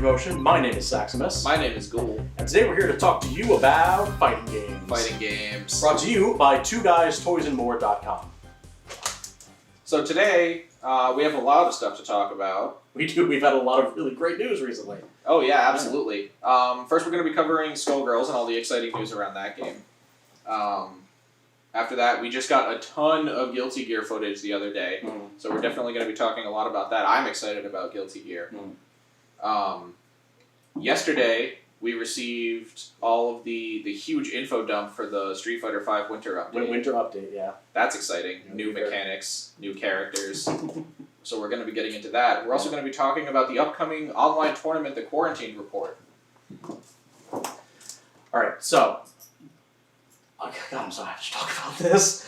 Motion. My name is Saximus. My name is Ghoul. And today we're here to talk to you about fighting games. Fighting games. Brought to you by TwoGuysToysAndMore.com. So today, we have a lot of stuff to talk about. We do. We've had a lot of really great news recently. Oh yeah, absolutely. First we're going to be covering Skullgirls and all the exciting news around that game. After that, we just got a ton of Guilty Gear footage the other day. So we're definitely going to be talking a lot about that. I'm excited about Guilty Gear. Yesterday, we received all of the huge info dump for the Street Fighter V Winter Update. Winter Update, yeah. That's exciting. New mechanics, new characters. So we're going to be getting into that. We're also going to be talking about the upcoming online tournament, the Quarantine Report. Alright, so... Oh, God, I'm sorry, I have to talk about this.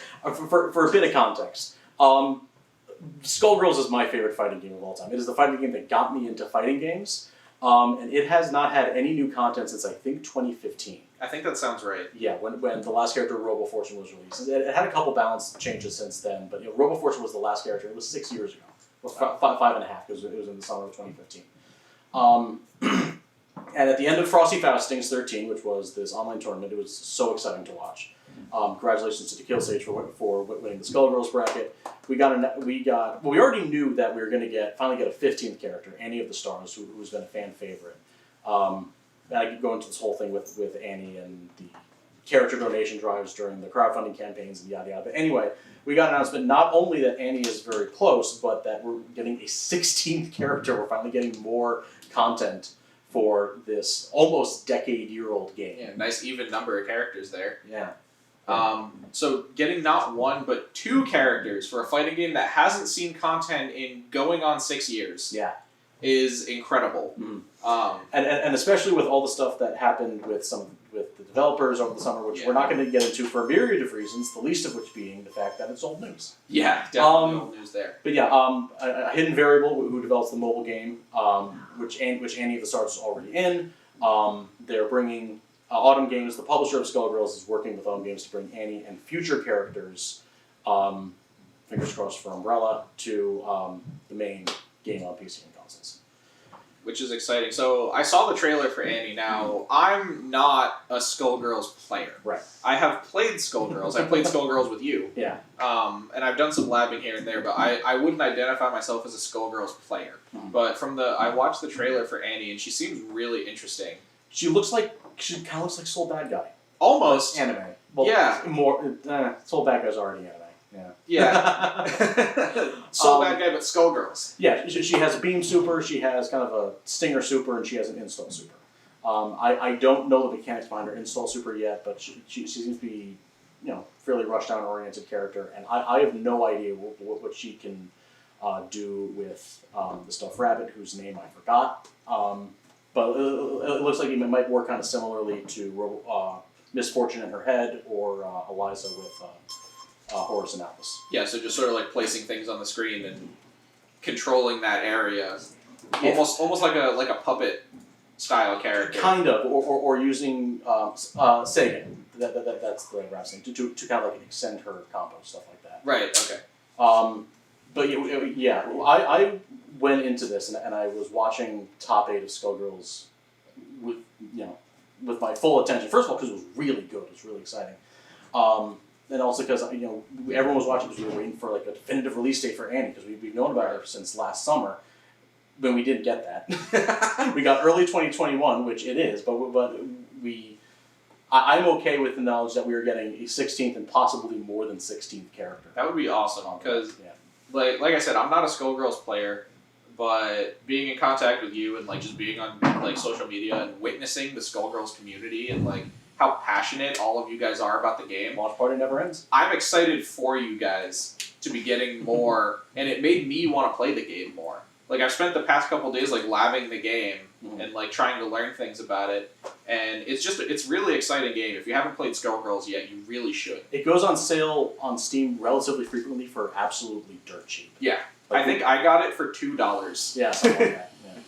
For a bit of context. Skullgirls is my favorite fighting game of all time. It is the fighting game that got me into fighting games. And it has not had any new content since, I think, 2015. I think that sounds right. Yeah, when the last character, RoboFortune, was released. It had a couple balance changes since then, but RoboFortune was the last character. It was 6 years ago. Well, five and a half, because it was in the summer of 2015. And at the end of Frosty Faustings 13, which was this online tournament, it was so exciting to watch. Congratulations to the Kill Stage for winning the Skullgirls bracket. We already knew that we were going to finally get a 15th character, Annie of the Stars, who's been a fan favorite. And I could go into this whole thing with Annie and the character donation drives during the crowdfunding campaigns and yada yada. But anyway, we got an announcement not only that Annie is very close, but that we're getting a 16th character. We're finally getting more content for this almost decade-year-old game. Yeah, nice even number of characters there. Yeah. So getting not one, but two characters for a fighting game that hasn't seen content in going on 6 years is incredible. And especially with all the stuff that happened with the developers over the summer, which we're not going to get into for a myriad of reasons, the least of which being the fact that it's old news. Yeah, definitely old news there. But yeah, a Hidden Variable, who develops the mobile game, which Annie of the Stars is already in. They're bringing... Autumn Games, the publisher of Skullgirls, is working with Autumn Games to bring Annie and future characters, fingers crossed for Umbrella, to the main game on PC and consoles. Which is exciting. So I saw the trailer for Annie now. I'm not a Skullgirls player. Right. I have played Skullgirls. I played Skullgirls with you. Yeah. And I've done some labbing here and there, but I wouldn't identify myself as a Skullgirls player. But I watched the trailer for Annie, and she seems really interesting. She kind of looks like Soul Bad Guy. Almost. Anime. Well, yeah. Soul Bad Guy's already anime. Yeah. Yeah. Soul Bad Guy, but Skullgirls. Yeah, she has a beam super, she has kind of a stinger super, and she has an install super. I don't know the mechanics behind her install super yet, but she seems to be, fairly rushdown oriented character, and I have no idea what she can do with the stuffed rabbit, whose name I forgot. But it looks like it might work kind of similarly to Misfortune in her head or Eliza with Horus and Atlas. Yeah, so just sort of like placing things on the screen and controlling that area, almost like a puppet style character. Kind of, or using Sega. That's the rap thing to kind of like extend her combo, stuff like that. Right. Okay. But yeah, I went into this and I was watching top 8 of Skullgirls with my full attention. First of all, because it was really good, it was really exciting, and also because everyone was watching because we were waiting for like a definitive release date for Annie, because we've known about her since last summer, but we didn't get that. We got early 2021, which it is, but I'm okay with the knowledge that we are getting a 16th and possibly more than 16th character. That would be awesome, because like I said, I'm not a Skullgirls player, but being in contact with you and like just being on like social media and witnessing the Skullgirls community and like how passionate all of you guys are about the game. Launch party never ends. I'm excited for you guys to be getting more, and it made me want to play the game more. Like I've spent the past couple days like labbing the game and like trying to learn things about it, and it's really exciting game. If you haven't played Skullgirls yet, you really should. It goes on sale on Steam relatively frequently for absolutely dirt cheap. Yeah, I think I got it for $2. Yeah, something like that. Yeah.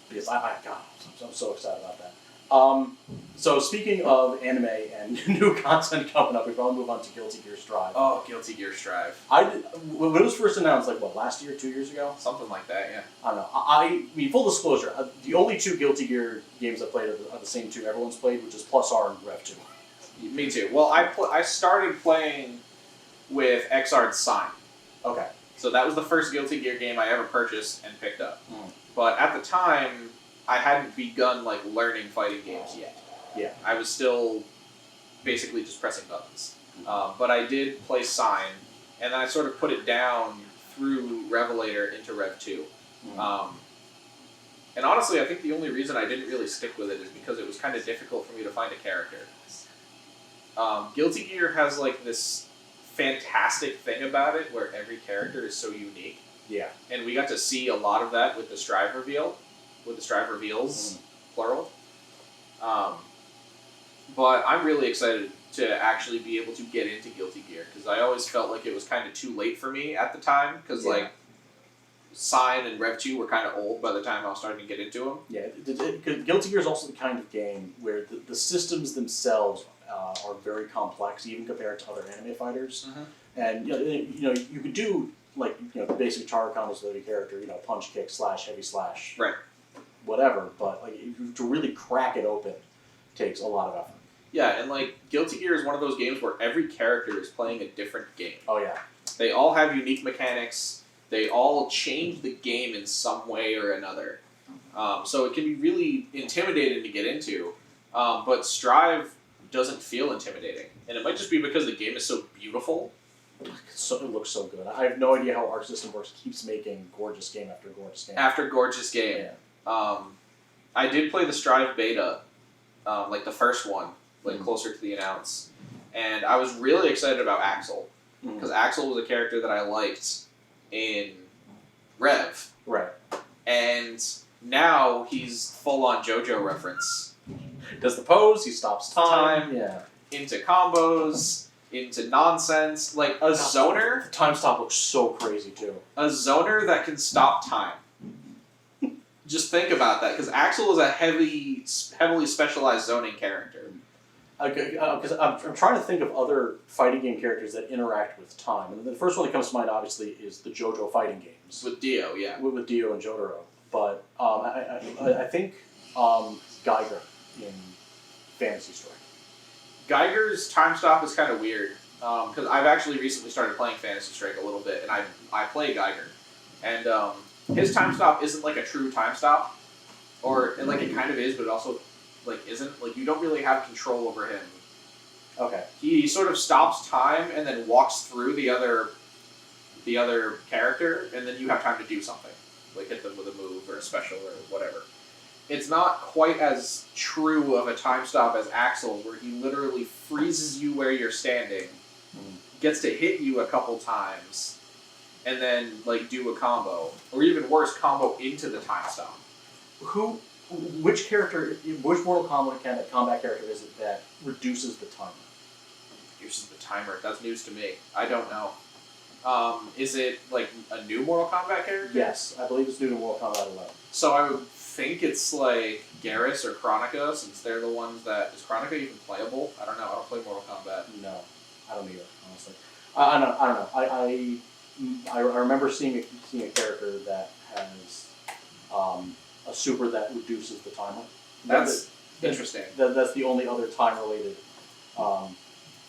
Because I'm so excited about that. So speaking of anime and new content coming up, we probably move on to Guilty Gear Strive. Oh, Guilty Gear Strive. When it was first announced, like what, last year, 2 years ago? Something like that, yeah. I don't know. I mean, full disclosure, the only 2 Guilty Gear games I played are the same 2 everyone's played, which is Plus R and Rev 2. Me too. Well, I started playing with Xrd Sign. Okay. So that was the first Guilty Gear game I ever purchased and picked up. But at the time, I hadn't begun like learning fighting games yet. Yeah. I was still basically just pressing buttons. But I did play Sign, and then I sort of put it down through Revelator into Rev 2. And honestly, I think the only reason I didn't really stick with it is because it was kind of difficult for me to find a character. Guilty Gear has like this fantastic thing about it where every character is so unique. Yeah. And we got to see a lot of that with the Strive reveal, with the Strive reveals, plural. But I'm really excited to actually be able to get into Guilty Gear, because I always felt like it was kind of too late for me at the time, because like Sign and Rev 2 were kind of old by the time I was starting to get into them. Yeah, Guilty Gear is also the kind of game where the systems themselves are very complex, even compared to other anime fighters. And you could do like the basic char combos with every character, punch, kick, slash, heavy slash, right, whatever. But like to really crack it open takes a lot of effort. Yeah, and like Guilty Gear is one of those games where every character is playing a different game. Oh yeah. They all have unique mechanics. They all change the game in some way or another. So it can be really intimidating to get into. But Strive doesn't feel intimidating. And it might just be because the game is so beautiful. So it looks so good. I have no idea how Arc System Works keeps making gorgeous game after gorgeous game. After gorgeous game. Yeah. I did play the Strive beta, like the first one, like closer to the announce. And I was really excited about Axel. Because Axel was a character that I liked in Rev. Right. And now he's full-on JoJo reference. Does the pose, he stops time. Yeah. Into combos, into nonsense. Like a zoner. The time stop looks so crazy too. A zoner that can stop time. Just think about that, because Axel is a heavily specialized zoning character. Because I'm trying to think of other fighting game characters that interact with time. And the first one that comes to mind, obviously, is the JoJo fighting games. With Dio, yeah. With Dio and Jotaro. But I think Geiger in Fantasy Strike. Geiger's time stop is kind of weird. Because I've actually recently started playing Fantasy Strike a little bit, and I play Geiger. And his time stop isn't like a true time stop. Or, and like it kind of is, but it also like isn't. Like you don't really have control over him. Okay. He sort of stops time and then walks through the other character, and then you have time to do something. Like hit them with a move or a special or whatever. It's not quite as true of a time stop as Axel's, where he literally freezes you where you're standing, gets to hit you a couple times, and then like do a combo. Or even worse, combo into the time stop. Which Mortal Kombat character is it that reduces the timer? Reduces the timer? That's news to me. I don't know. Is it like a new Mortal Kombat character? Yes, I believe it's new to Mortal Kombat 11. So I would think it's like Garrus or Kronika, since they're the ones that... Is Kronika even playable? I don't know. I don't play Mortal Kombat. No, I don't either, honestly. I don't know. I remember seeing a character that has a super that reduces the timer. That's interesting. That's the only other time-related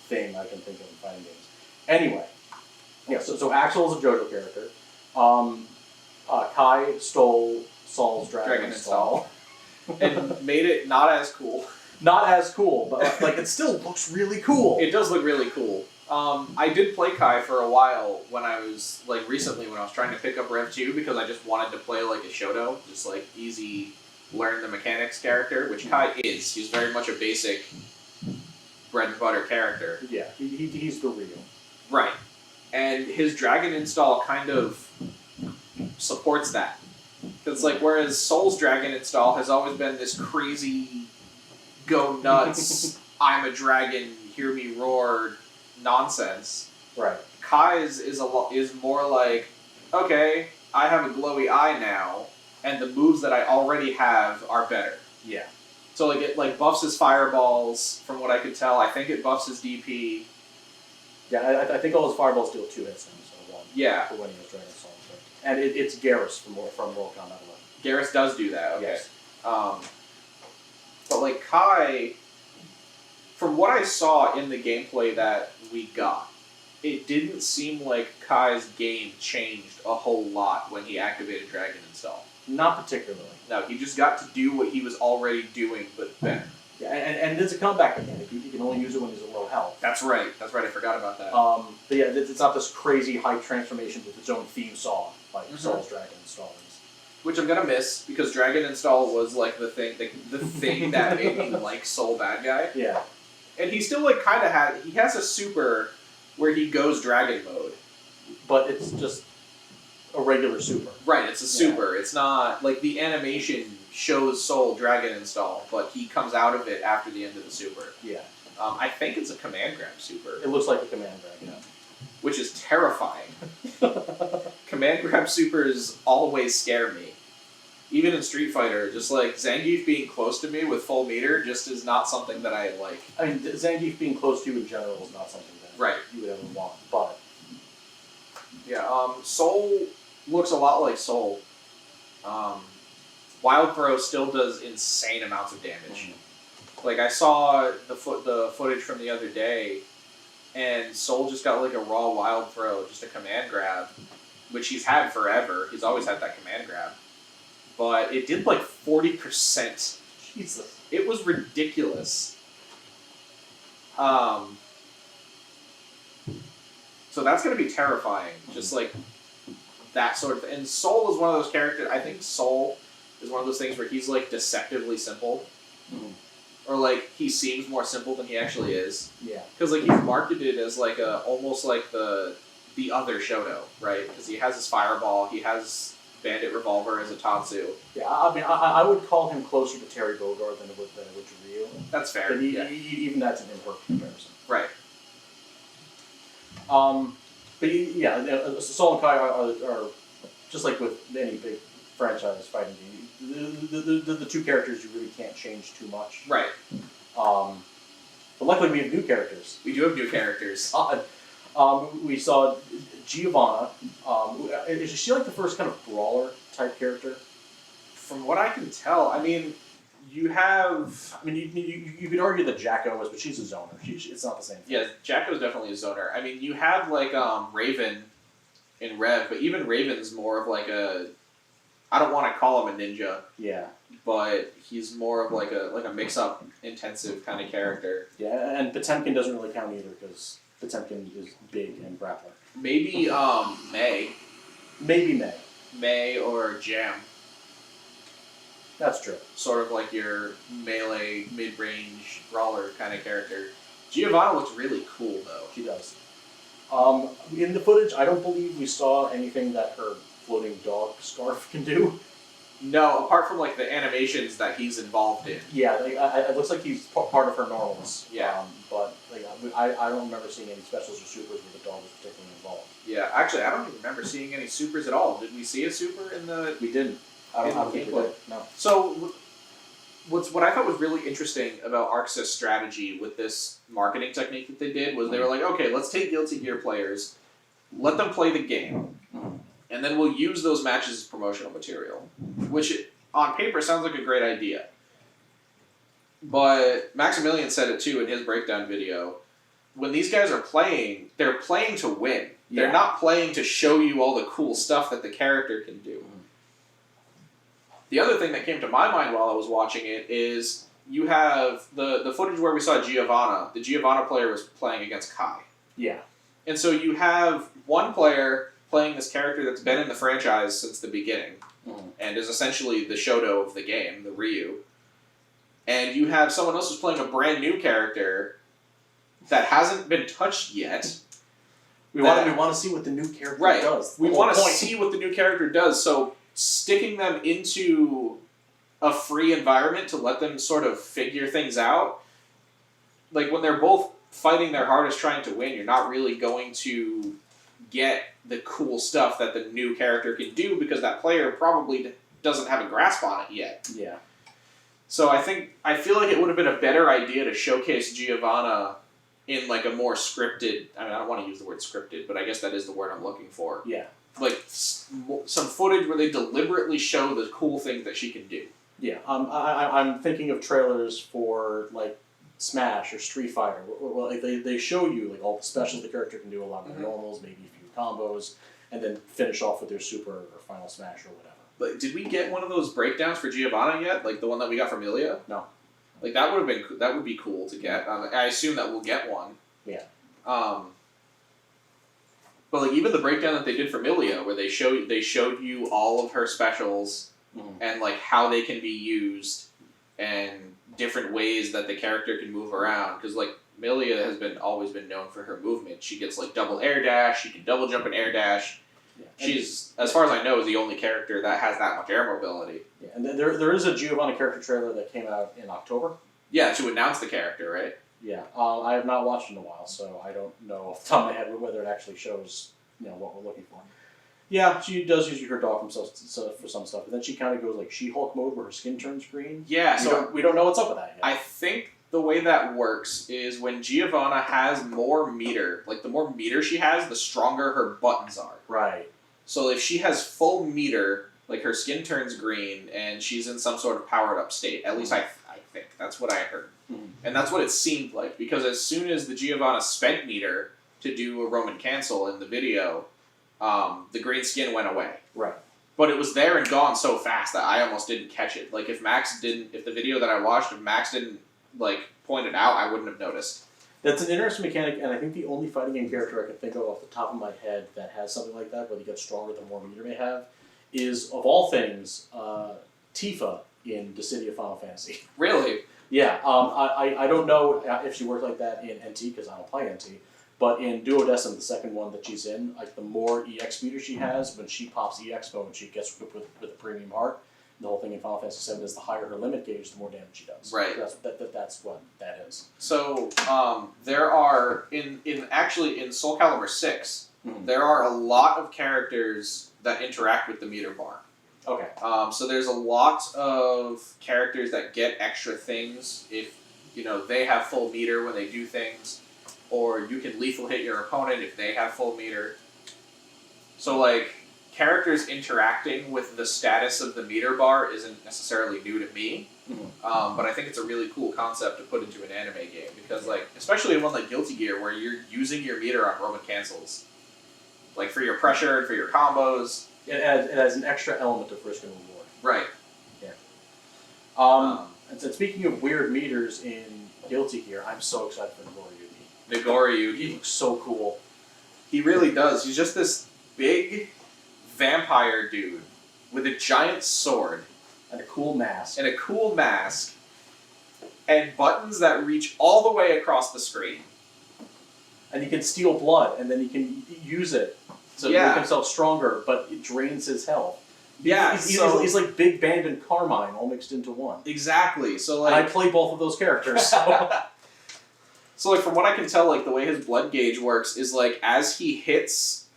thing I can think of in fighting games. Anyway, yeah. So Axel is a JoJo character. Kai stole Saul's Dragon Install. And made it not as cool. Not as cool, but like it still looks really cool. It does look really cool. I did play Kai for a while when I was, like, recently when I was trying to pick up Rev 2 because I just wanted to play, like, a Shoto, just, like, easy, learn the mechanics character, which Kai is. He's very much a basic bread and butter character. Yeah, he's the real. Right. And his Dragon install kind of supports that. Because, like, whereas Soul's Dragon install has always been this crazy, go nuts, I'm a dragon, hear me roar nonsense. Right. Kai's is more like, okay, I have a glowy eye now, and the moves that I already have are better. Yeah. So like it like buffs his fireballs, from what I could tell. I think it buffs his DP. Yeah, I think all his fireballs deal 2 hits instead of 1. Yeah. For winning his Dragon Soul. And it's Garrus from Mortal Kombat 11. Garrus does do that. Okay. Yes. But like Kai, from what I saw in the gameplay that we got, it didn't seem like Kai's game changed a whole lot when he activated Dragon Install. Not particularly. No, he just got to do what he was already doing, but better. Yeah, and it's a comeback mechanic. You can only use it when he's at low health. That's right. I forgot about that. But yeah, it's not this crazy hype transformation with its own theme song like Soul's Dragon Install is. Which I'm gonna miss, because Dragon Install was like the thing that made me like Soul Bad Guy. Yeah. And he still like kind of has a super where he goes Dragon mode. But it's just a regular super. Right, it's a super. Yeah. It's not like the animation shows Soul Dragon Install, but he comes out of it after the end of the super. Yeah. I think it's a command grab super. It looks like a command grab, yeah. Which is terrifying. Command grab supers always scare me. Even in Street Fighter, just like Zangief being close to me with full meter just is not something that I like. I mean, Zangief being close to you in general is not something that you would ever want, but... Yeah, Soul looks a lot like Soul. Wild Throw still does insane amounts of damage. Like, I saw the footage from the other day, and Soul just got like a raw Wild Throw, just a command grab, which he's had forever. He's always had that command grab. But it did like 40%. Jesus. It was ridiculous. So that's going to be terrifying. Just like that sort of... And Soul is one of those characters... I think Soul is one of those things where he's like deceptively simple. Or like he seems more simple than he actually is. Yeah. Because like he's marketed as like almost like the other Shoto, right? Because he has his Fireball, he has Bandit Revolver as a Tatsu. Yeah, I mean, I would call him closer to Terry Bogard than I would to Ryu. That's fair. But even that's an imperfect comparison. Right. But yeah, Soul and Kai are just like with any big franchise fighting game. The two characters you really can't change too much. Right. But luckily we have new characters. We do have new characters. We saw Giovanna. Is she like the first kind of brawler type character? From what I can tell, I mean, you have... I mean, you could argue that Jacko is, but she's a zoner. It's not the same thing. Yeah, Jacko's definitely a zoner. I mean, you have like Raven in Rev, but even Raven's more of like a... I don't want to call him a ninja. Yeah. But he's more of like a mix-up intensive kind of character. Yeah, and Potemkin doesn't really count either because Potemkin is big and grappler. Maybe May. Maybe May. May or Jam. That's true. Sort of like your melee, mid-range brawler kind of character. Giovanna looks really cool though. She does. In the footage, I don't believe we saw anything that her floating dog scarf can do. No, apart from like the animations that he's involved in. Yeah, it looks like he's part of her normals. Yeah. But like, I don't remember seeing any specials or supers where the dog was particularly involved. Yeah, actually, I don't even remember seeing any supers at all. Did we see a super in the... We didn't. I don't think we did. No. So, what I thought was really interesting about ArcSys' strategy with this marketing technique that they did was they were like, okay, let's take Guilty Gear players, let them play the game, and then we'll use those matches as promotional material, which on paper sounds like a great idea. But Maximilian said it too in his breakdown video. When these guys are playing, they're playing to win. They're not playing to show you all the cool stuff that the character can do. The other thing that came to my mind while I was watching it is you have the footage where we saw Giovanna. The Giovanna player was playing against Kai. Yeah. And so you have one player playing this character that's been in the franchise since the beginning and is essentially the Shoto of the game, the Ryu. And you have someone else who's playing a brand new character that hasn't been touched yet. We want to see what the new character does. We want to see what the new character does. So sticking them into a free environment to let them sort of figure things out, like when they're both fighting their hardest trying to win, you're not really going to get the cool stuff that the new character can do because that player probably doesn't have a grasp on it yet. Yeah. So I feel like it would have been a better idea to showcase Giovanna in like a more scripted. I mean, I don't want to use the word scripted, but I guess that is the word I'm looking for. Yeah. Like some footage where they deliberately show the cool things that she can do. Yeah. I'm thinking of trailers for like Smash or Street Fighter. Well, like they show you like all the specials the character can do, a lot of their normals, maybe a few combos, and then finish off with their super or final smash or whatever. But did we get one of those breakdowns for Giovanna yet? Like the one that we got from Ilya? No. Like that would be cool to get. I assume that we'll get one. Yeah. But like even the breakdown that they did from Ilya, where they showed you all of her specials and like how they can be used and different ways that the character can move around. Because like Ilya has always been known for her movement. She gets like double air dash. She can double jump and air dash. Yeah. She's, as far as I know, is the only character that has that much air mobility. Yeah, and then there is a Giovanna character trailer that came out in October. Yeah, to announce the character, right? Yeah, I have not watched it in a while, so I don't know off the top of my head whether it actually shows what we're looking for. Yeah, she does use her dog for some stuff, and then she kind of goes like She-Hulk mode where her skin turns green. Yeah, so we don't know what's up with that yet. I think the way that works is when Giovanna has more meter, like the more meter she has, the stronger her buttons are. Right. So if she has full meter, like her skin turns green and she's in some sort of powered up state, at least I think. That's what I heard. And that's what it seemed like, because as soon as the Giovanna spent meter to do a Roman cancel in the video, the green skin went away. Right. But it was there and gone so fast that I almost didn't catch it. Like if the video that I watched, if Max didn't like point it out, I wouldn't have noticed. That's an interesting mechanic, and I think the only fighting game character I can think of off the top of my head that has something like that, where they get stronger the more meter they have, is, of all things, Tifa in Dissidia Final Fantasy. Really? Yeah. I don't know if she works like that in NT, because I don't play NT, but in Duodecim, the second one that she's in, like the more EX meter she has, when she pops EX mode, she gets equipped with a premium heart. The whole thing in Final Fantasy VII is the higher her limit gauge, the more damage she does. Right. That's what that is. So there are in Soul Calibur 6, there are a lot of characters that interact with the meter bar. Okay. So there's a lot of characters that get extra things if they have full meter when they do things, or you can lethal hit your opponent if they have full meter. So like, characters interacting with the status of the meter bar isn't necessarily new to me, but I think it's a really cool concept to put into an anime game, because like, especially in one like Guilty Gear where you're using your meter on Roman cancels, like for your pressure and for your combos. It adds an extra element of risk and reward. Right. Yeah. And speaking of weird meters in Guilty Gear, I'm so excited for Nagoriyuki. Nagoriyuki. He looks so cool. He really does. He's just this big vampire dude with a giant sword and a cool mask and buttons that reach all the way across the screen, and he can steal blood, and then he can use it to make himself stronger, but it drains his health. He's like Big Band and Carmine all mixed into one. Exactly. So like, and I play both of those characters. So. So like, from what I can tell, like the way his blood gauge works is like as he gets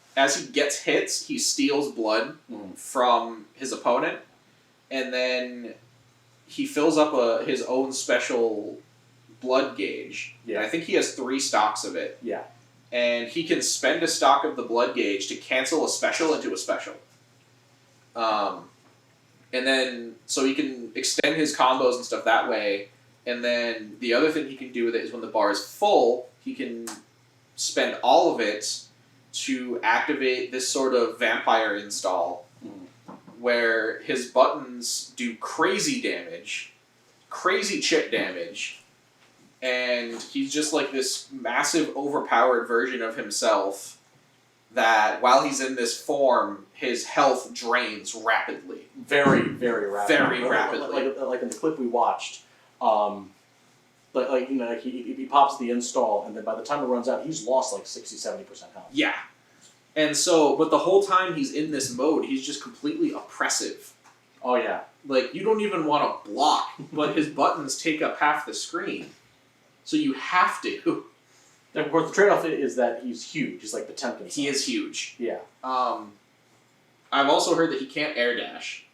hits, he steals blood from his opponent, and then he fills up his own special blood gauge. Yeah. And I think he has 3 stocks of it. Yeah. And he can spend a stock of the blood gauge to cancel a special into a special. And then, so he can extend his combos and stuff that way. And then the other thing he can do with it is when the bar is full, he can spend all of it to activate this sort of vampire install where his buttons do crazy damage, crazy chip damage, and he's just like this massive overpowered version of himself that while he's in this form, his health drains rapidly. Very, very rapidly. Very rapidly. Like in the clip we watched, he pops the install, and then by the time it runs out, he's lost like 60-70% health. Yeah. And so, but the whole time he's in this mode, he's just completely oppressive. Oh yeah. Like, you don't even want to block, but his buttons take up half the screen. So you have to. Of course, the trade-off is that he's huge. He's like the Temkin. He is huge. Yeah. I've also heard that he can't air dash.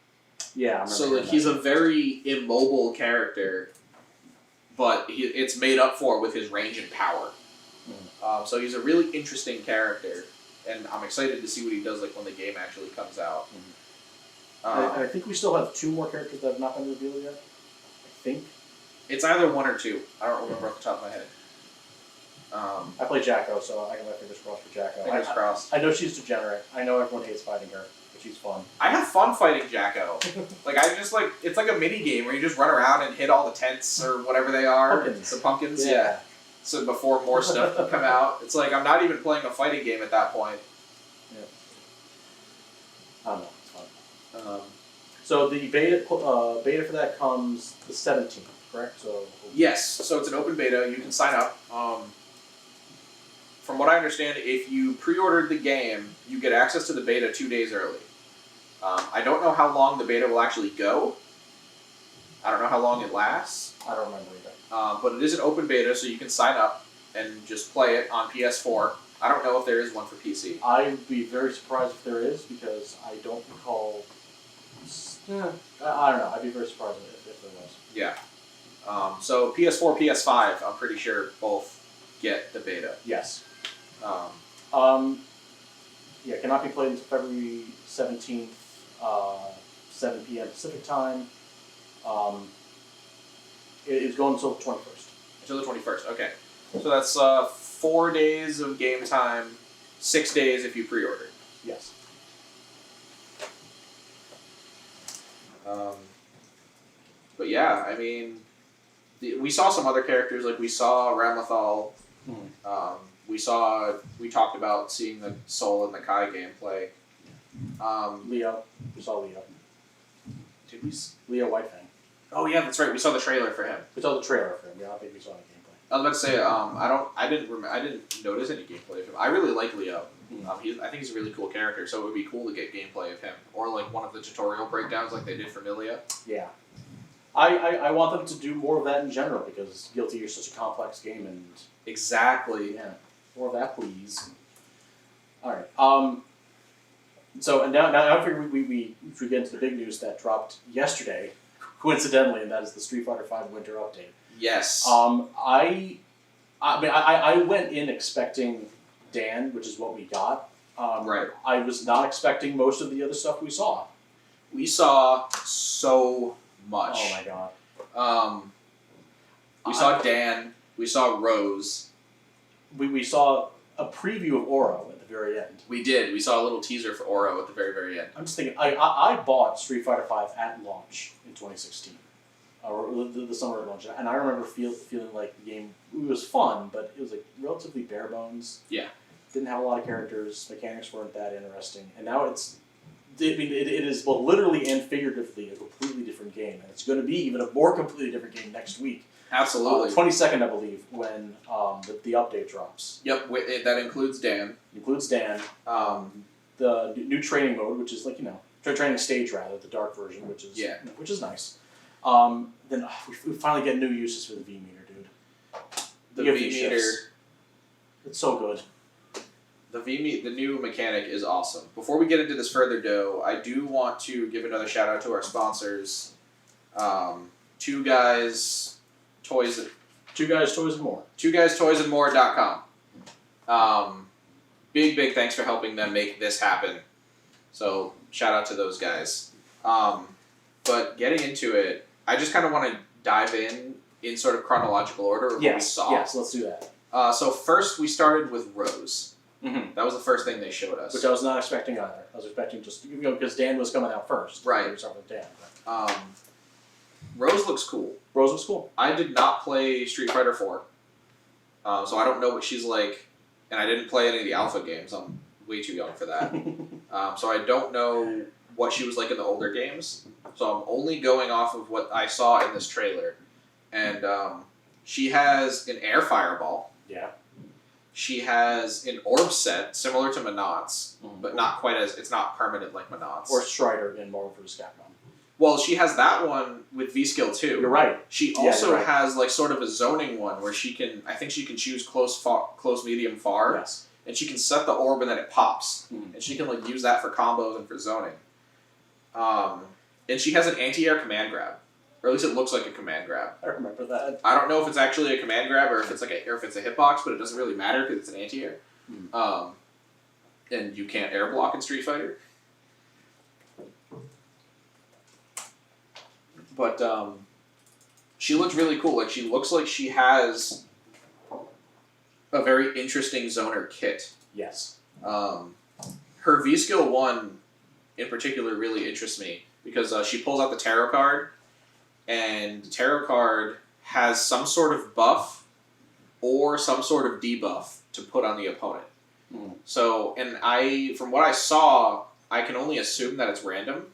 Yeah, I remember. So like he's a very immobile character, but it's made up for with his range and power. So he's a really interesting character, and I'm excited to see what he does like when the game actually comes out. I think we still have 2 more characters that have not been revealed yet. I think it's either 1 or 2. I don't remember off the top of my head. I play Jacko, so I got my fingers crossed for Jacko. Fingers crossed. I know she's degenerate. I know everyone hates fighting her, but she's fun. I have fun fighting Jacko. Like I just like it's like a mini game where you just run around and hit all the tents or whatever they are. Pumpkins. The pumpkins, yeah. So before more stuff can come out, it's like I'm not even playing a fighting game at that point. Yeah. I don't know. It's fun. So the beta for that comes the 17th, correct? So yes. So it's an open beta. You can sign up. From what I understand, if you pre-ordered the game, you get access to the beta 2 days early. I don't know how long the beta will actually go. I don't know how long it lasts. I don't remember either. But it is an open beta, so you can sign up and just play it on PS4. I don't know if there is one for PC. I'd be very surprised if there is, because I don't recall. I don't know. I'd be very surprised if there was. Yeah. So PS4, PS5, I'm pretty sure both get the beta. Yes. Yeah, cannot be played until February 17th, 7 p.m. Pacific time. It is going until the 21st. Until the 21st, okay. So that's 4 days of game time, 6 days if you pre-order. Yes. But yeah, I mean, we saw some other characters, like we saw Ramathal. We talked about seeing the Soul and the Kai gameplay. Leo. We saw Leo. Did we? Leo Whitefang. Oh yeah, that's right. We saw the trailer for him. We saw the trailer for him. Yeah, I don't think we saw any gameplay. I was about to say, I didn't notice any gameplay of him. I really like Leo. I think he's a really cool character, so it would be cool to get gameplay of him, or like one of the tutorial breakdowns like they did for Milia. Yeah. I want them to do more of that in general, because Guilty is such a complex game, and exactly. Yeah, more of that, please. All right. So and now I figure we get into the big news that dropped yesterday, coincidentally, and that is the Street Fighter V Winter Update. Yes. I went in expecting Dan, which is what we got. Right. I was not expecting most of the other stuff we saw. We saw so much. Oh my god. We saw Dan. We saw Rose. We saw a preview of Oro at the very end. We did. We saw a little teaser for Oro at the very, very end. I'm just thinking, I bought Street Fighter V at launch in 2016. Or the summer of launch. And I remember feeling like the game, it was fun, but it was like relatively bare bones. Yeah. Didn't have a lot of characters, mechanics weren't that interesting. And now it is both literally and figuratively a completely different game. And it's going to be even a more completely different game next week. Absolutely. 22nd, I believe, when the update drops. Yep, that includes Dan. Includes Dan. The new training mode, which is like, training stage rather, the dark version, which is nice. Then we finally get new uses for the V-meter, dude. The V-meter. It's so good. The new mechanic is awesome. Before we get into this further, though, I do want to give another shout out to our sponsors. Two Guys Toys and More. TwoGuysToysAndMore.com. Big thanks for helping them make this happen. So shout out to those guys. But getting into it, I just kind of want to dive in sort of chronological order of what we saw. Yes, let's do that. So first we started with Rose. Mm-hmm. That was the first thing they showed us. Which I was not expecting either. I was expecting just, because Dan was coming out first. Right. We started with Dan. But. Rose looks cool. Rose was cool. I did not play Street Fighter 4. So I don't know what she's like. And I didn't play any of the Alpha games. I'm way too young for that. So I don't know what she was like in the older games. So I'm only going off of what I saw in this trailer. And she has an air fireball. Yeah. She has an orb set, similar to Menot's, but not quite it's not permanent like Menot's. Or Strider in Marvel vs. Capcom. Well, she has that one with V-Skill too. You're right. She also has like sort of a zoning one where I think she can choose close, medium, far. Yes. And she can set the orb and then it pops. And she can like use that for combos and for zoning. and she has an anti-air command grab, or at least it looks like a command grab. I remember that. I don't know if it's actually a command grab or if it's a hitbox, but it doesn't really matter because it's an anti-air. And you can't air block in Street Fighter. But she looks really cool. Like, she looks like she has a very interesting zoner kit. Yes. Her V-Skill 1 in particular really interests me because she pulls out the tarot card, and the tarot card has some sort of buff or some sort of debuff to put on the opponent. So, and from what I saw, I can only assume that it's random.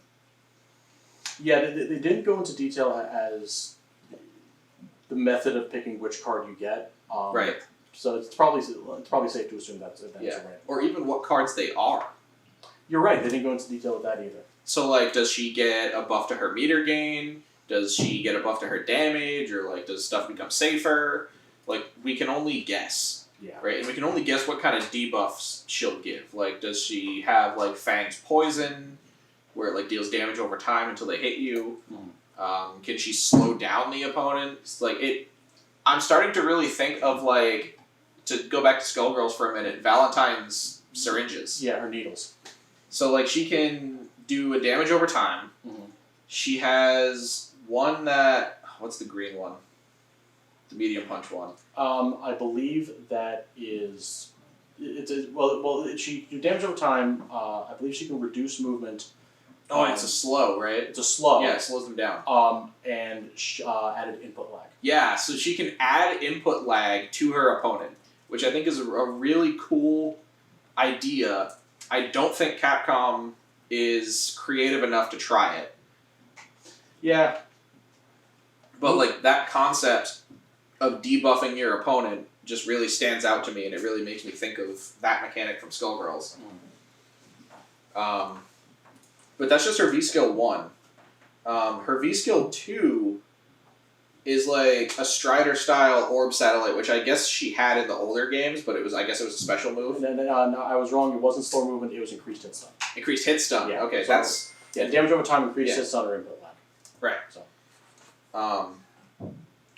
Yeah, they didn't go into detail as the method of picking which card you get. Right. So it's probably safe to assume that's random. Or even what cards they are. You're right. They didn't go into detail with that either. So, like, does she get a buff to her meter gain? Does she get a buff to her damage? Or, like, does stuff become safer? Like, we can only guess. Yeah. Right? And we can only guess what kind of debuffs she'll give. Like, does she have, like, Fang's Poison, where it, like, deals damage over time until they hit you? Can she slow down the opponent? I'm starting to really think of, like, to go back to Skullgirls for a minute, Valentine's syringes. Yeah, her needles. So, like, she can do a damage over time. She has one that... What's the green one? The medium punch one. I believe that is... she do damage over time. I believe she can reduce movement. It's a slow, right? It's a slow. Yeah, it slows them down. And added input lag. Yeah, so she can add input lag to her opponent, which I think is a really cool idea. I don't think Capcom is creative enough to try it. Yeah. But, like, that concept of debuffing your opponent just really stands out to me, and it really makes me think of that mechanic from Skullgirls. But that's just her V-Skill 1. Her V-Skill 2 is like a Strider-style orb satellite, which I guess she had in the older games, but I guess it was a special move. No, I was wrong. It wasn't slow movement. It was increased hit stun. Increased hit stun. Yeah. Okay, So that's... damage over time, increased hit stun, or input lag. Right. So.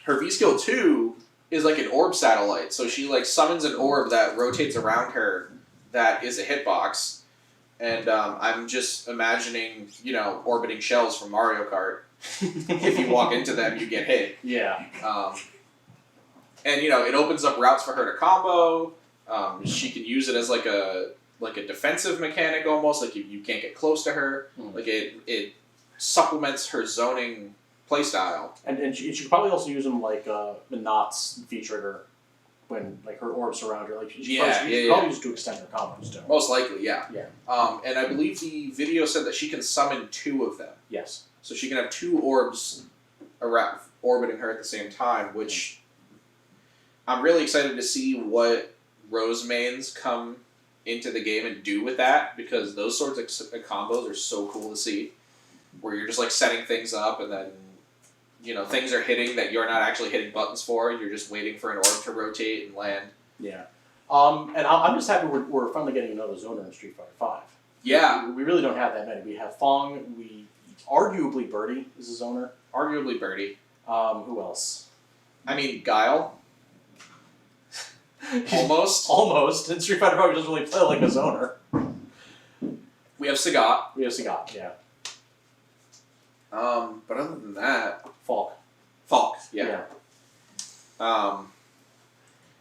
Her V-Skill 2 is like an orb satellite, so she, like, summons an orb that rotates around her that is a hitbox, and I'm just imagining, orbiting shells from Mario Kart. If you walk into them, you get hit. Yeah. And it opens up routes for her to combo. She can use it as like a defensive mechanic almost. Like you can't get close to her. Like it supplements her zoning playstyle. And she could probably also use them like the Knots V trigger when like her orbs surround her. Like she probably use it to extend her combos too. Most likely, yeah. Yeah. And I believe the video said that she can summon 2 of them. Yes. So she can have 2 orbs orbiting her at the same time, which I'm really excited to see what Rose mains come into the game and do with that, because those sorts of combos are so cool to see, where you're just like setting things up and then things are hitting that you're not actually hitting buttons for, you're just waiting for an orb to rotate and land. Yeah. And I'm just happy we're finally getting another zoner in Street Fighter 5. Yeah. We really don't have that many. We have Fong, arguably Birdie is a zoner. Arguably Birdie. Who else? I mean, Guile. Almost. Almost. And Street Fighter 5 doesn't really play like a zoner. We have Sagat. Yeah. But other than that... Falk, yeah. But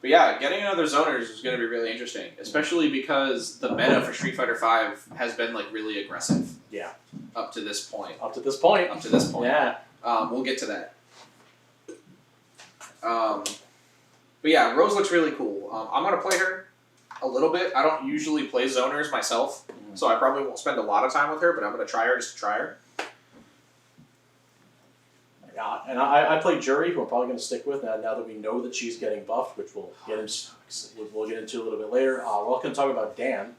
yeah, getting another zoners is going to be really interesting, especially because the meta for Street Fighter V has been like really aggressive. Yeah. Up to this point. Yeah. We'll get to that. But yeah, Rose looks really cool. I'm going to play her a little bit. I don't usually play zoners myself, so I probably won't spend a lot of time with her, but I'm going to try her just to try her. Yeah, and I play Jury, who I'm probably going to stick with now that we know that she's getting buffed, which we'll get into a little bit later. We're also going to talk about Dan.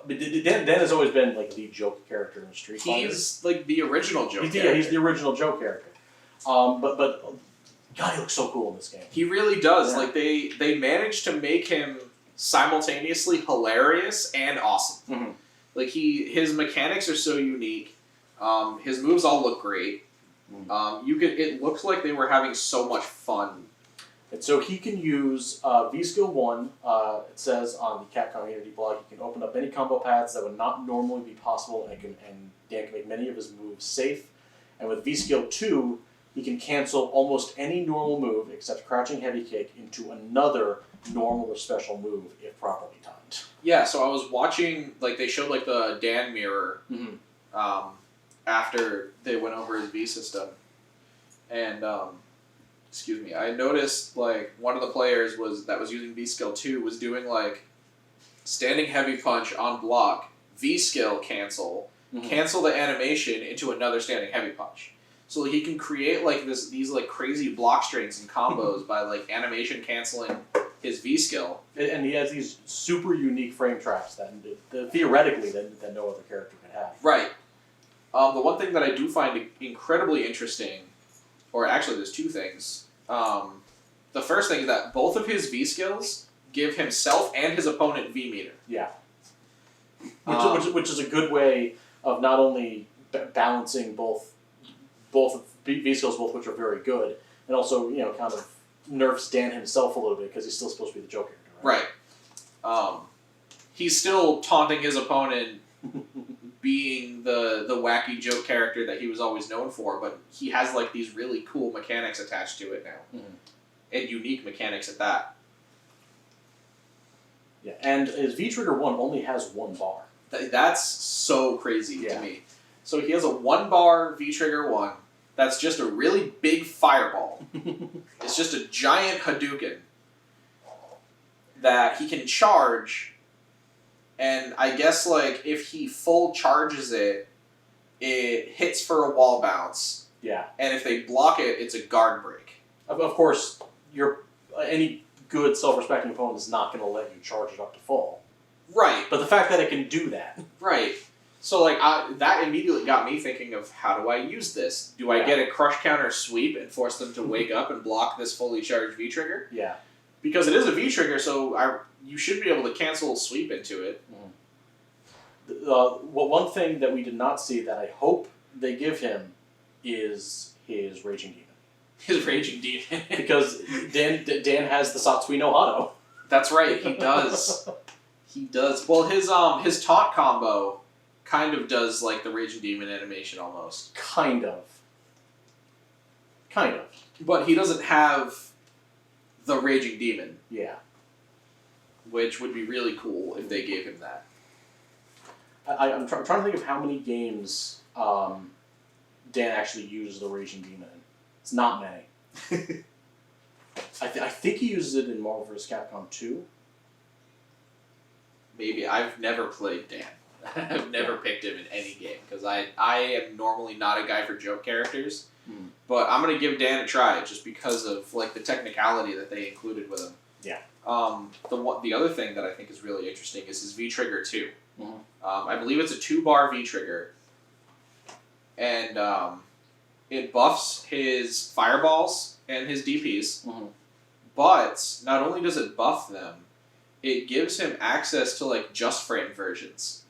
Dan has always been like the joke character in Street Fighter. He's like the original joke character. Yeah, he's the original joke character. But God, he looks so cool in this game. He really does. Yeah. Like they managed to make him simultaneously hilarious and awesome. Mm-hmm. Like his mechanics are so unique. His moves all look great. It looks like they were having so much fun. And so he can use V-Skill 1, it says on the Capcom Community blog, he can open up any combo paths that would not normally be possible, and Dan can make many of his moves safe. And with V-Skill 2, he can cancel almost any normal move, except Crouching Heavy Kick, into another normal or special move, if properly timed. Yeah, so I was watching, like, they showed, like, the Dan mirror after they went over his V system. And, excuse me, I noticed, like, one of the players that was using V-Skill 2 was doing, like, standing heavy punch on block, V-Skill cancel, cancel the animation into another standing heavy punch. So he can create, like, these like, crazy block strings and combos by, like, animation canceling his V-Skill. And he has these super unique frame traps that theoretically that no other character could have. Right. The one thing that I do find incredibly interesting, or actually there's two things. The first thing is that both of his V-Skills give himself and his opponent V-meter. Yeah. Which is a good way of not only balancing both V-Skills, both which are very good, and also, kind of nerfs Dan himself a little bit because he's still supposed to be the joke character, right? Right. He's still taunting his opponent being the wacky joke character that he was always known for, but he has, like, these really cool mechanics attached to it now. And unique mechanics at that. Yeah, and his V-Trigger 1 only has one bar. That's so crazy to me. So he has a 1-bar V-Trigger 1 that's just a really big fireball. It's just a giant Hadouken that he can charge, and I guess, like, if he full charges it, it hits for a wall bounce. Yeah. And if they block it, it's a guard break. Of course, any good self-respecting opponent is not going to let you charge it up to full. Right. But the fact that it can do that. Right. So, like, that immediately got me thinking of, how do I use this? Do I get a crush counter sweep and force them to wake up and block this fully charged V-Trigger? Yeah. Because it is a V-Trigger, so you should be able to cancel sweep into it. One thing that we did not see that I hope they give him is his Raging Demon. His Raging Demon. Because Dan has the Satsui no Hado. That's right, he does. He does. Well, his taunt combo kind of does, like, the Raging Demon animation almost. Kind of. But he doesn't have the Raging Demon. Yeah. Which would be really cool if they gave him that. I'm trying to think of how many games Dan actually uses the Raging Demon in. It's not many. I think he uses it in Marvel vs. Capcom 2. Maybe. I've never played Dan. I've never picked him in any game, because I am normally not a guy for joke characters. But I'm going to give Dan a try, just because of, like, the technicality that they included with him. Yeah. The other thing that I think is really interesting is his V-Trigger 2. I believe it's a 2-bar V-Trigger. And it buffs his fireballs and his DPs. But not only does it buff them, it gives him access to, like, just frame versions.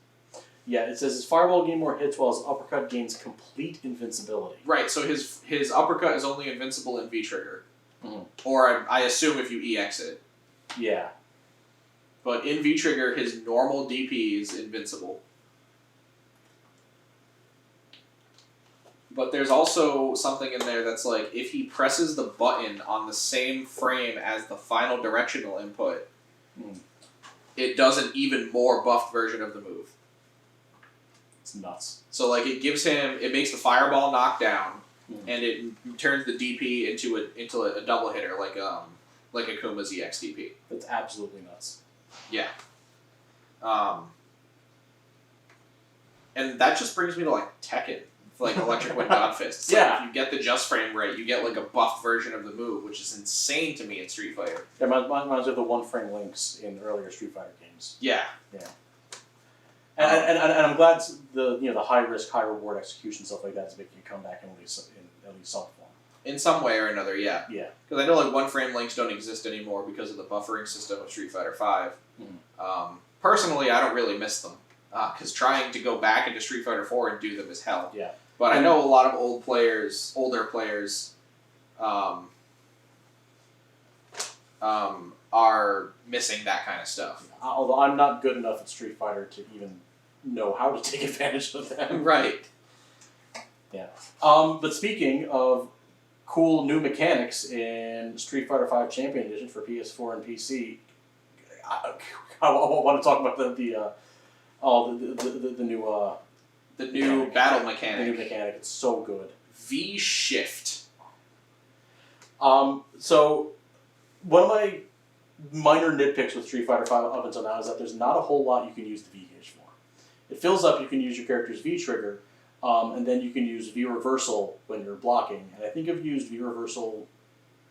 Yeah, it says his fireball gain more hits while his uppercut gains complete invincibility. Right, so his uppercut is only invincible in V-Trigger. Or I assume if you EX it. Yeah. But in V-Trigger, his normal DP is invincible. But there's also something in there that's like, if he presses the button on the same frame as the final directional input, it does an even more buffed version of the move. It's nuts. So, like, it makes the fireball knock down, and it turns the DP into a double hitter, like Akuma's EX DP. That's absolutely nuts. Yeah. And that just brings me to, like, Tekken, like Electric Wind Godfist. Like, if you get the just frame right, you get, like, a buffed version of the move, which is insane to me in Street Fighter. Yeah, reminds me of the one-frame links in earlier Street Fighter games. Yeah. Yeah. And I'm glad the high risk, high reward execution stuff like that is making a comeback in at least some form. In some way or another, yeah. Yeah. Because I know, like, one frame links don't exist anymore because of the buffering system of Street Fighter V. Personally, I don't really miss them. because trying to go back into Street Fighter 4 and do them is hell. Yeah. But I know a lot of older players, are missing that kind of stuff. Although I'm not good enough at Street Fighter to even know how to take advantage of that. Right. Yeah. But speaking of cool new mechanics in Street Fighter V Champion Edition for PS4 and PC, I want to talk about the new new battle mechanic. The new mechanic. It's so good. V-Shift. So one of my minor nitpicks with Street Fighter V up until now is that there's not a whole lot you can use the V gauge for. It fills up, you can use your character's V trigger, and then you can use V reversal when you're blocking. And I think I've used V reversal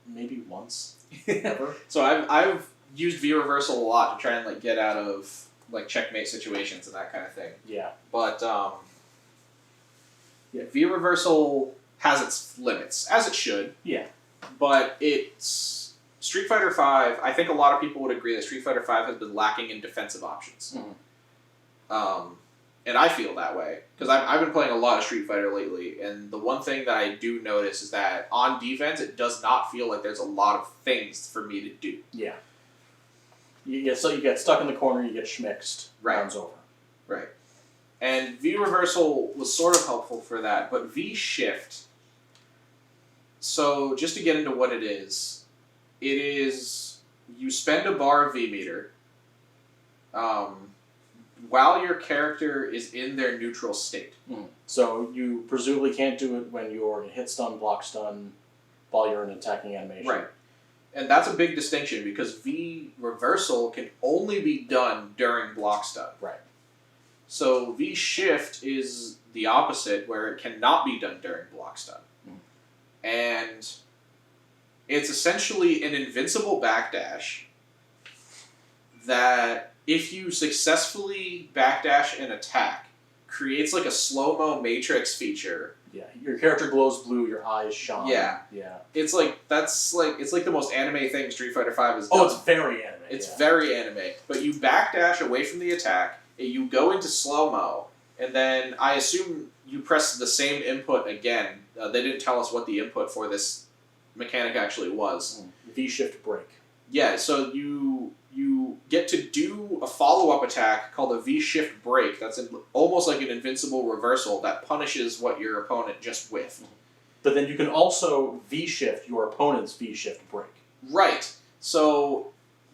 maybe once ever. So I've used V reversal a lot to try and get out of checkmate situations and that kind of thing. Yeah. But V reversal has its limits, as it should. Yeah. But it's Street Fighter V. I think a lot of people would agree that Street Fighter V has been lacking in defensive options. Mm-hmm. And I feel that way because I've been playing a lot of Street Fighter lately, and the one thing that I do notice is that on defense, it does not feel like there's a lot of things for me to do. Yeah. You get stuck in the corner, you get schmixed. Right. Rounds over. Right. And V reversal was sort of helpful for that, but V shift. So just to get into what it is you spend a bar of V meter while your character is in their neutral state. Mm. So you presumably can't do it when you're in hit stun, block stun, while you're in attacking animation. Right. And that's a big distinction because V reversal can only be done during block stun. Right. So V shift is the opposite, where it cannot be done during block stun. Mm. And it's essentially an invincible backdash that, if you successfully backdash an attack, creates a slow-mo matrix feature. Yeah, your character glows blue, your eyes shine. Yeah. Yeah. It's the most anime thing Street Fighter V has done. Oh, it's very anime. It's very anime. But you backdash away from the attack, you go into slow-mo, and then I assume you press the same input again. They didn't tell us what the input for this mechanic actually was. V-shift break. Yeah, so you get to do a follow-up attack called a V-shift break. That's almost like an invincible reversal that punishes what your opponent just whiffed. But then you can also V-shift your opponent's V-shift break. Right. So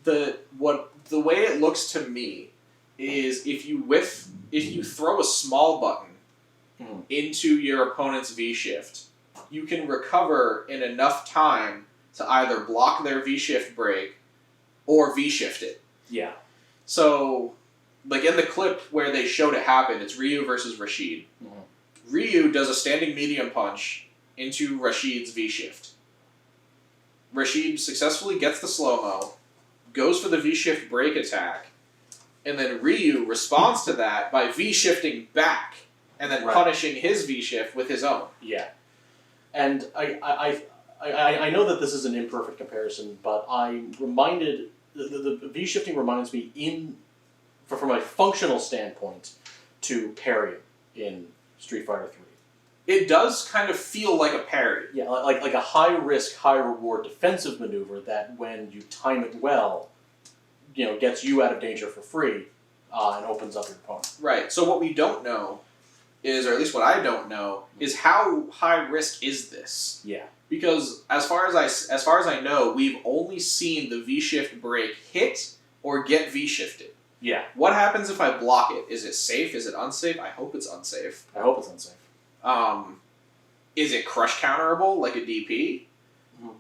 the way it looks to me is if you throw a small button into your opponent's V-shift, you can recover in enough time to either block their V-shift break or V-shift it. Yeah. So, in the clip where they showed it happen, it's Ryu versus Rashid. Mm-hmm. Ryu does a standing medium punch into Rashid's V-shift. Rashid successfully gets the slow-mo, goes for the V-shift break attack, and then Ryu responds to that by V-shifting back, and then punishing his V-shift with his own. Yeah. And I know that this is an imperfect comparison, but I'm reminded the V-shifting reminds me from a functional standpoint to parry in Street Fighter 3. It does kind of feel like a parry. Yeah, like a high risk, high reward defensive maneuver that, when you time it well, gets you out of danger for free and opens up your opponent. Right. So what we don't know is, or at least what I don't know, is how high risk is this? Yeah. Because as far as I know, we've only seen the V-shift break hit or get V-shifted. Yeah. What happens if I block it? Is it safe? Is it unsafe? I hope it's unsafe. I hope it's unsafe. Is it crush counterable like a DP?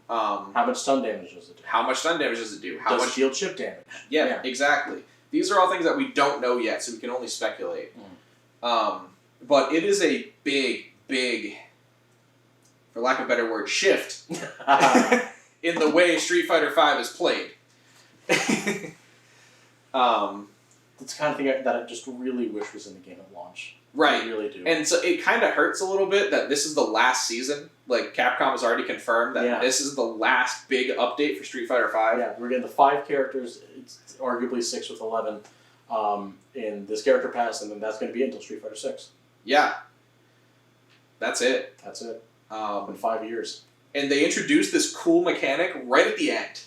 How much stun damage does it do? How much stun damage does it do? How does much shield chip damage? Yeah, exactly. These are all things that we don't know yet, so we can only speculate. But it is a big, for lack of a better word, shift in the way Street Fighter V is played. It's the kind of thing that I just really wish was in the game at launch. Right. I really do. And so it kind of hurts a little bit that this is the last season. Capcom has already confirmed that this is the last big update for Street Fighter V. Yeah, we're getting the 5 characters. It's arguably 6 with 11. in this character pass, and then that's going to be it until Street Fighter 6. Yeah. That's it. That's it. In Um, 5 years. and they introduced this cool mechanic right at the end.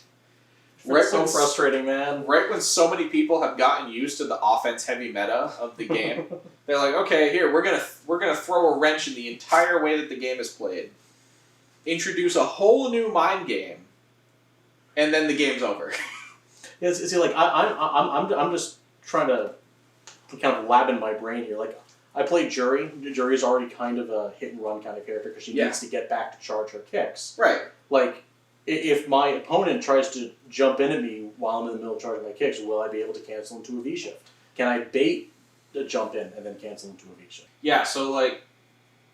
It's so frustrating, man. Right when so many people have gotten used to the offense-heavy meta of the game, they're like, okay, here we're gonna throw a wrench in the entire way that the game is played, introduce a whole new mind game, and then the game's over. Yeah, see, like I'm just trying to kind of lab in my brain here. Like I played Juri. Juri's already kind of a hit and run kind of character because she needs to get back to charge her kicks. Right. Like if my opponent tries to jump in at me while I'm in the middle of charging my kicks, will I be able to cancel into a V shift? Can I bait the jump in and then cancel into a V shift? Yeah. So like,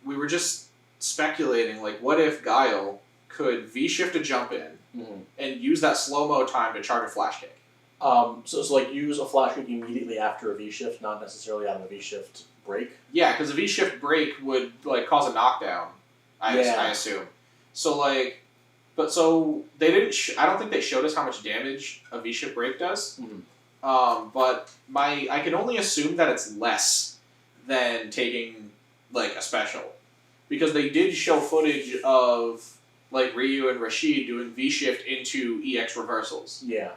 we were just speculating, like, what if Guile could V shift a jump in and use that slow mo time to charge a flash kick? So like use a flash kick immediately after a V shift, not necessarily out of a V shift break. Yeah, because a V shift break would like cause a knockdown. I assume. So like, but so they didn't. I don't think they showed us how much damage a V shift break does. But I can only assume that it's less than taking like a special, because they did show footage of like Ryu and Rashid doing V shift into EX reversals. Yeah.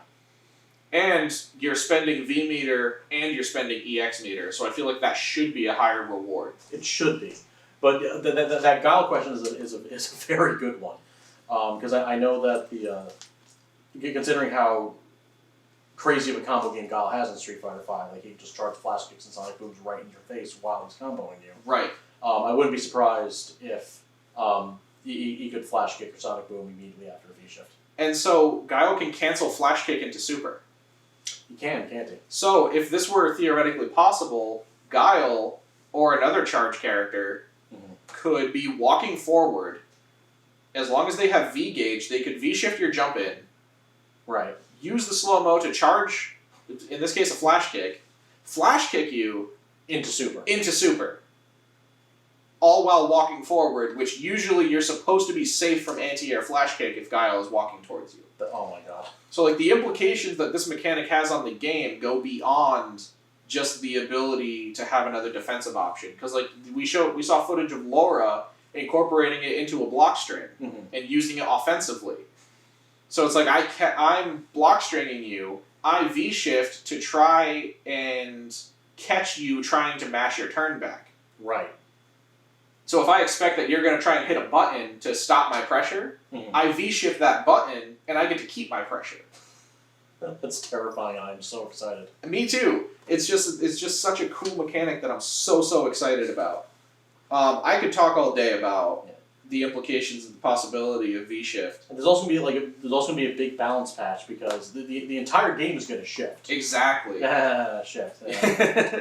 And you're spending V meter and you're spending EX meter, so I feel like that should be a higher reward. It should be, but that Guile question is a very good one, because I know that considering how crazy of a combo game Guile has in Street Fighter V, like he just charges flash kicks and sonic booms right in your face while he's comboing you. Right. I wouldn't be surprised if he could flash kick or sonic boom immediately after a V shift. And so Guile can cancel flash kick into super. He can, can't he? So if this were theoretically possible, Guile or another charge character could be walking forward. As long as they have V gauge, they could V shift your jump in. Right. Use the slow mo to charge, in this case a flash kick you Into super. All while walking forward, which usually you're supposed to be safe from anti-air flash kick if Guile is walking towards you. Oh my god. So like the implications that this mechanic has on the game go beyond just the ability to have another defensive option. Because like we saw footage of Laura incorporating it into a block string and using it offensively. So it's like I'm block stringing you, I V shift to try and catch you trying to mash your turn back. Right. So if I expect that you're going to try and hit a button to stop my pressure, I V-shift that button, and I get to keep my pressure. That's terrifying. I'm so excited. Me too. It's just such a cool mechanic that I'm so excited about. I could talk all day about the implications and the possibility of V-shift. And there's also gonna be a big balance patch because the entire game is gonna shift. Exactly. Shift.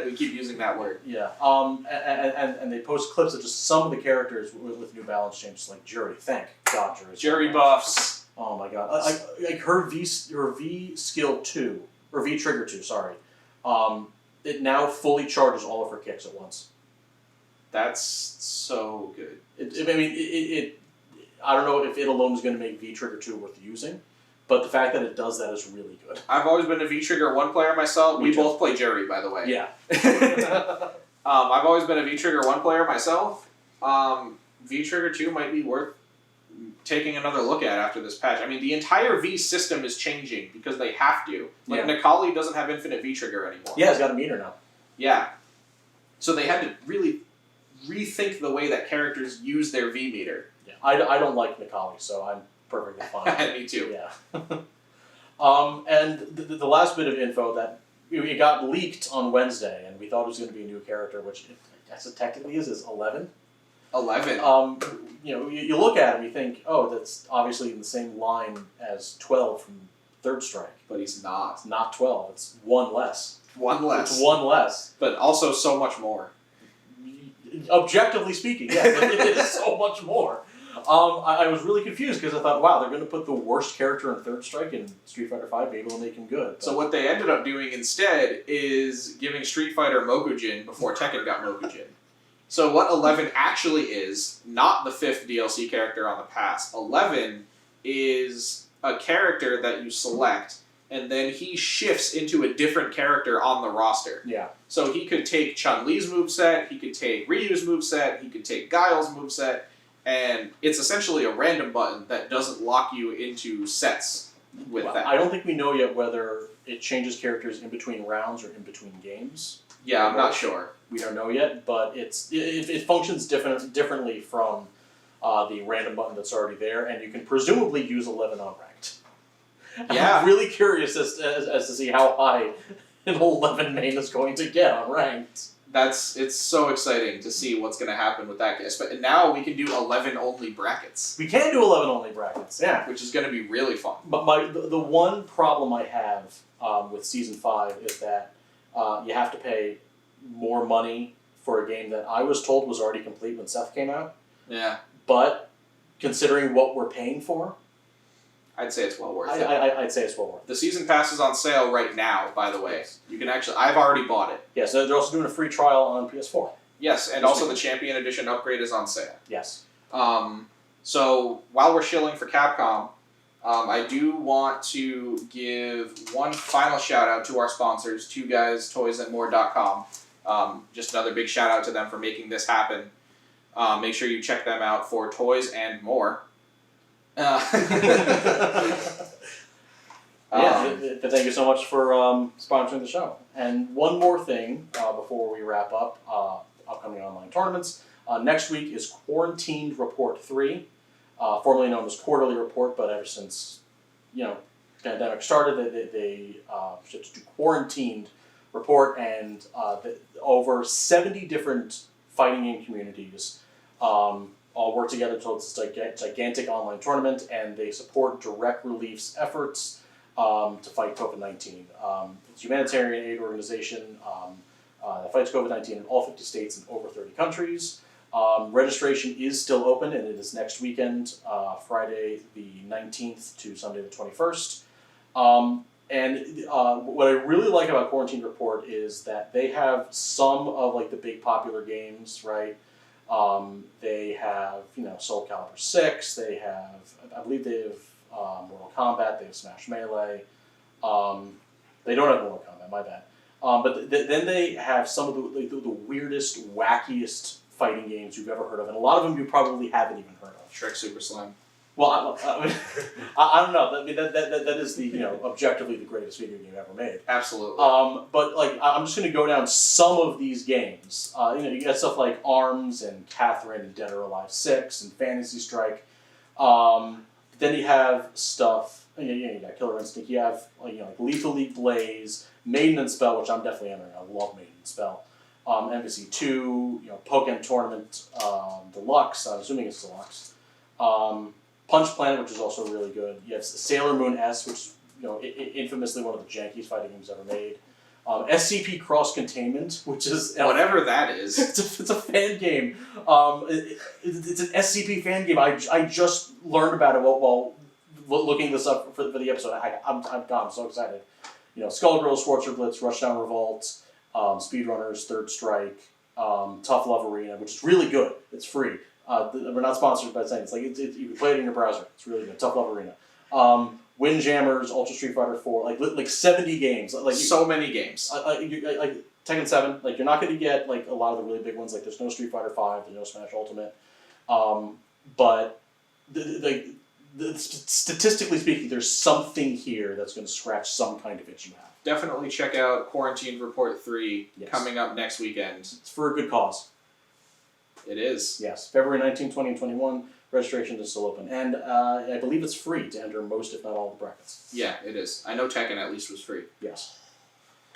We keep using that word. Yeah. And they post clips of just some of the characters with new balance changes, like Juri. Thank God, Juri buffs. Oh my God. Like her V skill 2 or V trigger 2. Sorry. It now fully charges all of her kicks at once. That's so good. I don't know if it alone is going to make V Trigger 2 worth using, but the fact that it does that is really good. I've always been a V-Trigger 1 player myself. We both play Juri, by the way. Yeah. I've always been a V-Trigger 1 player myself. V-Trigger 2 might be worth taking another look at after this patch. I mean, the entire V system is changing because they have to. Like, Nikali doesn't have infinite V-Trigger anymore. Yeah, it's got a meter now. Yeah. So they had to really rethink the way that characters use their V meter. Yeah, I don't like Nikali, so I'm perfectly fine. Me too. Yeah. And the last bit of info that it got leaked on Wednesday, and we thought it was going to be a new character, which I guess it technically is 11. 11. You look at him, you think, oh, that's obviously in the same line as 12 from Third Strike. But he's not. It's not 12. It's one less. One less. It's one less. But also so much more. Objectively speaking, yeah, it is so much more. I was really confused because I thought, wow, they're going to put the worst character in Third Strike in Street Fighter V, be able to make him good. But so what they ended up doing instead is giving Street Fighter Mokujin before Tekken got Mokujin. So what 11 actually is, not the 5th DLC character on the pass. 11 is a character that you select, and then he shifts into a different character on the roster. Yeah. So he could take Chun-Li's moveset, he could take Ryu's moveset, he could take Guile's moveset, and it's essentially a random button that doesn't lock you into sets with that. I don't think we know yet whether it changes characters in between rounds or in between games. Yeah, I'm not sure. We don't know yet, but it functions differently from the random button that's already there, and you can presumably use 11 on ranked. Yeah. I'm really curious as to see how high an 11 main is going to get on ranked. It's so exciting to see what's going to happen with that. But now we can do 11 only brackets. We can do 11 only brackets, yeah. Which is going to be really fun. But the one problem I have with Season 5 is that you have to pay more money for a game that I was told was already complete when Seth came out. Yeah. But considering what we're paying for, I'd say it's well worth it. I'd say it's well worth it. The season pass is on sale right now, by the way. Yes. You can actually, I've already bought it. Yes, they're also doing a free trial on PS4. Yes, and also the Champion Edition upgrade is on sale. Yes. So while we're shilling for Capcom, I do want to give one final shout out to our sponsors, TwoGuysToysAndMore.com. Just another big shout out to them for making this happen. Make sure you check them out for Toys and More. Thank you so much for sponsoring the show. And one more thing before we wrap up, upcoming online tournaments. Next week is Quarantined Report 3, formerly known as Quarterly Report, but ever since pandemic started, they shifted to Quarantined Report, and over 70 different fighting game communities all work together to hold this gigantic online tournament, and they support Direct Relief's efforts to fight COVID-19. It's a humanitarian aid organization that fights COVID-19 in all 50 states and over 30 countries. Registration is still open, and it is next weekend, Friday the 19th to Sunday the 21st. What I really like about Quarantine Report is that they have some of the big popular games, right? They have, Soul Calibur 6, they have, I believe they have Mortal Kombat, they have Smash Melee. They don't have Mortal Kombat, my bad. But then they have some of the weirdest, wackiest fighting games you've ever heard of, and a lot of them you probably haven't even heard of. Shrek Super Slime. Well, I don't know. I mean, that is the objectively the greatest video game ever made. Absolutely. But I'm just going to go down some of these games. You got stuff like Arms and Catherine and Dead or Alive 6 and Fantasy Strike. Then you have stuff. You got Killer Instinct. You have Lethal League Blaze, Maiden and Spell, which I'm definitely entering. I love Maiden and Spell. Embassy 2, Pokemon Tournament Deluxe. I'm assuming it's Deluxe. Punch Planet, which is also really good. You have Sailor Moon S, which is infamously one of the jankiest fighting games ever made. SCP Cross Containment, which is whatever that is. It's a fan game. It's an SCP fan game. I just learned about it while looking this up for the episode. I'm so excited. Skullgirls, Schwarzer Blitz, Rushdown Revolt, Speedrunners, Third Strike, Tough Love Arena, which is really good. It's free. We're not sponsored by saying you can play it in your browser. It's really good. Tough Love Arena. Windjammers, Ultra Street Fighter 4, like 70 games. So many games. Like Tekken 7. You're not going to get a lot of the really big ones. There's no Street Fighter 5. There's no Smash Ultimate. But statistically speaking, there's something here that's going to scratch some kind of itch you have. Definitely check out Quarantine Report 3 Yes. coming up next weekend. It's for a good cause. It is. Yes, February 19, 2021, registration is still open. And I believe it's free to enter most, if not all, the brackets. Yeah, it is. I know Tekken at least was free. Yes.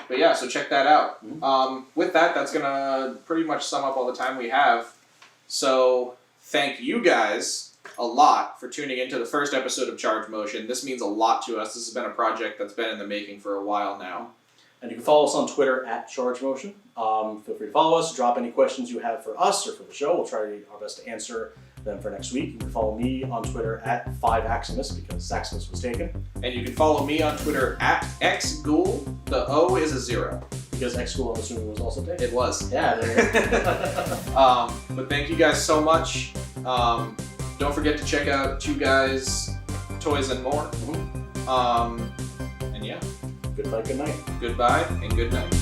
But yeah, so check that out. Mm-hmm. With that, that's going to pretty much sum up all the time we have. So thank you guys a lot for tuning into the first episode of Charge Motion. This means a lot to us. This has been a project that's been in the making for a while now. And you can follow us on Twitter at ChargeMotion. Feel free to follow us, drop any questions you have for us or for the show. We'll try our best to answer them for next week. You can follow me on Twitter at 5Aximus because Saximus was taken. And you can follow me on Twitter at XGhoul. The O is a 0. Because X-School, I'm assuming, was also taken. It was. Yeah, there you go. But thank you guys so much. Don't forget to check out Two Guys, Toys and More. Mm-hmm. And yeah. goodbye, good night. Goodbye and good night.